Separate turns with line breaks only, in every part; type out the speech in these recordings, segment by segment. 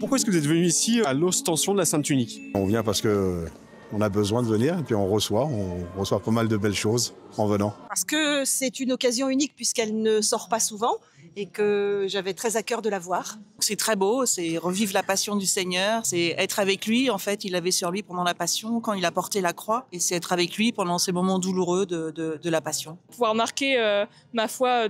Pourquoi est-ce que vous êtes venu ici à l'ostension de la Sainte Tunique?
On vient parce que on a besoin de venir et puis on reçoit pas mal de belles choses en venant.
Parce que c'est une occasion unique puisqu'elle ne sort pas souvent et que j'avais très à cœur de la voir. C'est très beau, c'est revivre la passion du Seigneur, c'est être avec lui. En fait, il avait sur lui pendant la passion, quand il a porté la croix, et c'est être avec lui pendant ces moments douloureux de la passion.
Pouvoir marquer ma foi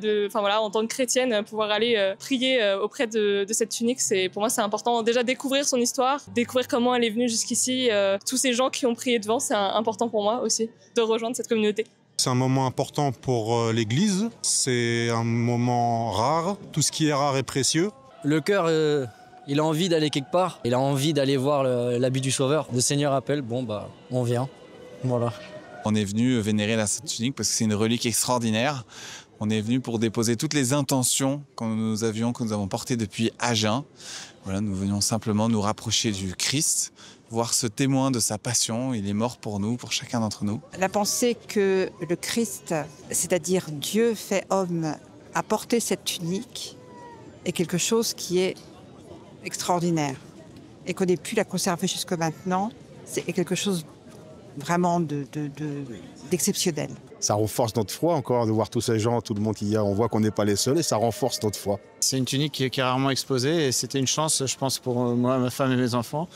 en tant que chrétienne, pouvoir aller prier auprès de cette tunique, pour moi c'est important. Déjà découvrir son histoire, découvrir comment elle est venue jusqu'ici, tous ces gens qui ont prié devant, c'est important pour moi aussi de rejoindre cette communauté.
C'est un moment important pour l'Église, c'est un moment rare, tout ce qui est rare est précieux.
Le cœur, il a envie d'aller quelque part, il a envie d'aller voir l'habit du Sauveur. Le Seigneur appelle, on vient, voilà.
On est venu vénérer la Sainte Tunique parce que c'est une relique extraordinaire. On est venu pour déposer toutes les intentions que nous avons portées depuis Agen. Voilà, nous venions simplement nous rapprocher du Christ, voir ce témoin de sa passion. Il est mort pour nous, pour chacun d'entre nous.
La pensée que le Christ, c'est-à-dire Dieu fait homme, a porté cette tunique est quelque chose qui est extraordinaire. Et qu'on ait pu la conserver jusque maintenant, c'est quelque chose vraiment d'exceptionnel.
Ça renforce notre foi encore de voir tous ces gens, tout le monde qu'il y a. On voit qu'on n'est pas les seuls et ça renforce notre foi.
C'est une tunique qui est rarement exposée et c'était une chance, je pense, pour moi, ma femme et mes enfants,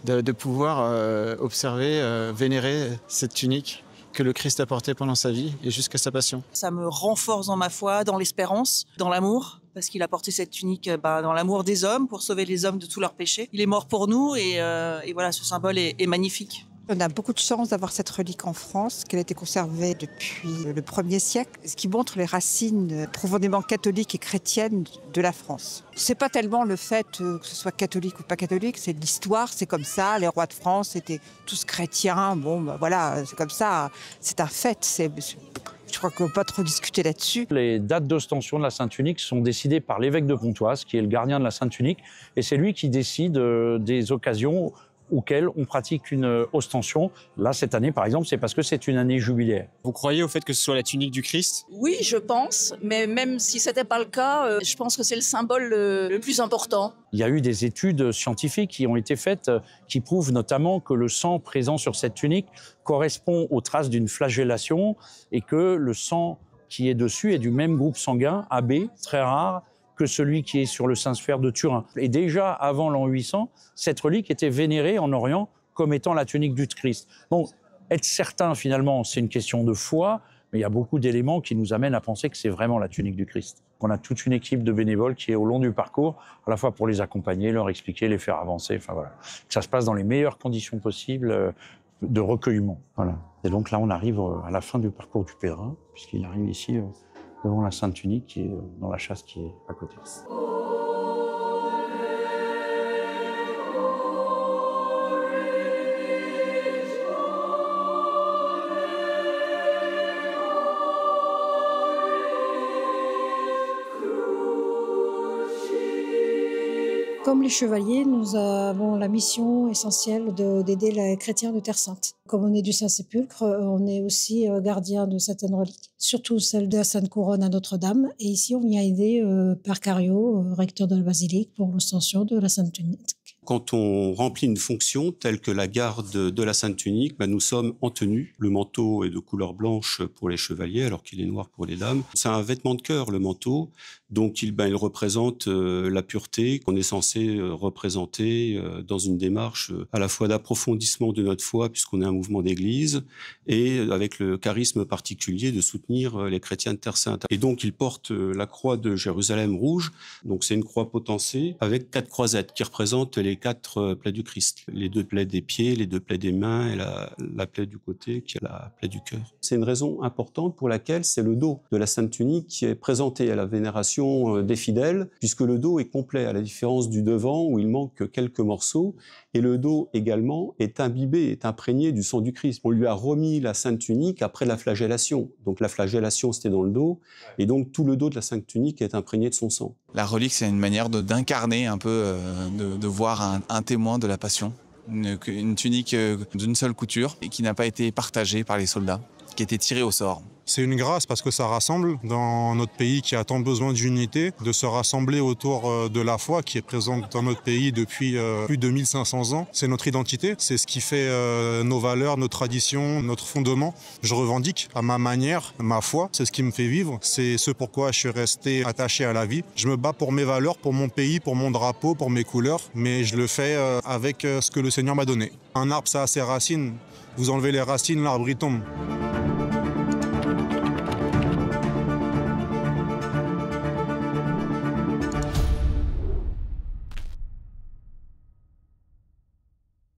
de pouvoir observer, vénérer cette tunique que le Christ a portée pendant sa vie et jusqu'à sa passion.
Ça me renforce dans ma foi, dans l'espérance, dans l'amour, parce qu'il a porté cette tunique dans l'amour des hommes, pour sauver les hommes de tous leurs péchés. Il est mort pour nous et voilà, ce symbole est magnifique.
On a beaucoup de chance d'avoir cette relique en France, qu'elle a été conservée depuis le 1er siècle, ce qui montre les racines profondément catholiques et chrétiennes de la France. C'est pas tellement le fait que ce soit catholique ou pas catholique, c'est l'histoire, c'est comme ça. Les rois de France étaient tous chrétiens, voilà, c'est comme ça, c'est un fait. Je crois qu'on ne peut pas trop discuter là-dessus.
Les dates d'ostension de la Sainte Tunique sont décidées par l'évêque de Pontoise, qui est le gardien de la Sainte Tunique, et c'est lui qui décide des occasions auxquelles on pratique une ostension. Là, cette année, par exemple, c'est parce que c'est une année jubilaire.
Vous croyez au fait que ce soit la tunique du Christ?
Oui, je pense, mais même si ce n'était pas le cas, je pense que c'est le symbole le plus important.
Il y a eu des études scientifiques qui ont été faites qui prouvent notamment que le sang présent sur cette tunique correspond aux traces d'une flagellation et que le sang qui est dessus est du même groupe sanguin, AB, très rare, que celui qui est sur le Saint-Sphère de Turin. Et déjà, avant l'an 800, cette relique était vénérée en Orient comme étant la tunique du Christ. Donc, être certain, finalement, c'est une question de foi, mais il y a beaucoup d'éléments qui nous amènent à penser que c'est vraiment la tunique du Christ. On a toute une équipe de bénévoles qui est au long du parcours, à la fois pour les accompagner, leur expliquer, les faire avancer, enfin voilà. Que ça se passe dans les meilleures conditions possibles de recueillement. Voilà. Et donc là, on arrive à la fin du parcours du pèlerin, puisqu'il arrive ici devant la Sainte Tunique qui est dans la châsse qui est à côté.
Comme les chevaliers, nous avons la mission essentielle d'aider les chrétiens de Terre Sainte. Comme on est du Saint-Sépulcre, on est aussi gardien de certaines reliques, surtout celle de la Sainte Couronne à Notre-Dame. Et ici, on vient aider Père Cario, recteur de la basilique, pour l'ostension de la Sainte Tunique.
Quand on remplit une fonction telle que la garde de la Sainte Tunique, nous sommes en tenue. Le manteau est de couleur blanche pour les chevaliers, alors qu'il est noir pour les dames. C'est un vêtement de cœur, le manteau. Donc, il représente la pureté qu'on est censé représenter dans une démarche à la fois d'approfondissement de notre foi, puisqu'on est un mouvement d'église, et avec le charisme particulier de soutenir les chrétiens de Terre Sainte. Et donc, il porte la croix de Jérusalem rouge. Donc, c'est une croix potencée avec 4 croisettes qui représentent les 4 plaies du Christ. Les 2 plaies des pieds, les 2 plaies des mains et la plaie du côté qui est la plaie du cœur. C'est une raison importante pour laquelle c'est le dos de la Sainte Tunique qui est présenté à la vénération des fidèles, puisque le dos est complet, à la différence du devant où il manque quelques morceaux, et le dos également est imbibé, est imprégné du sang du Christ. On lui a remis la Sainte Tunique après la flagellation. Donc la flagellation, c'était dans le dos, et donc tout le dos de la Sainte Tunique est imprégné de son sang.
La relique, c'est une manière d'incarner un peu, de voir un témoin de la passion. Une tunique d'une seule couture et qui n'a pas été partagée par les soldats, qui a été tirée au sort.
C'est une grâce parce que ça rassemble dans notre pays qui a tant besoin d'unité, de se rassembler autour de la foi qui est présente dans notre pays depuis plus de 1500 ans. C'est notre identité, c'est ce qui fait nos valeurs, nos traditions, notre fondement. Je revendique à ma manière, ma foi, c'est ce qui me fait vivre, c'est ce pourquoi je suis resté attaché à la vie. Je me bats pour mes valeurs, pour mon pays, pour mon drapeau, pour mes couleurs, mais je le fais avec ce que le Seigneur m'a donné. Un arbre, ça a ses racines. Vous enlevez les racines, l'arbre il tombe.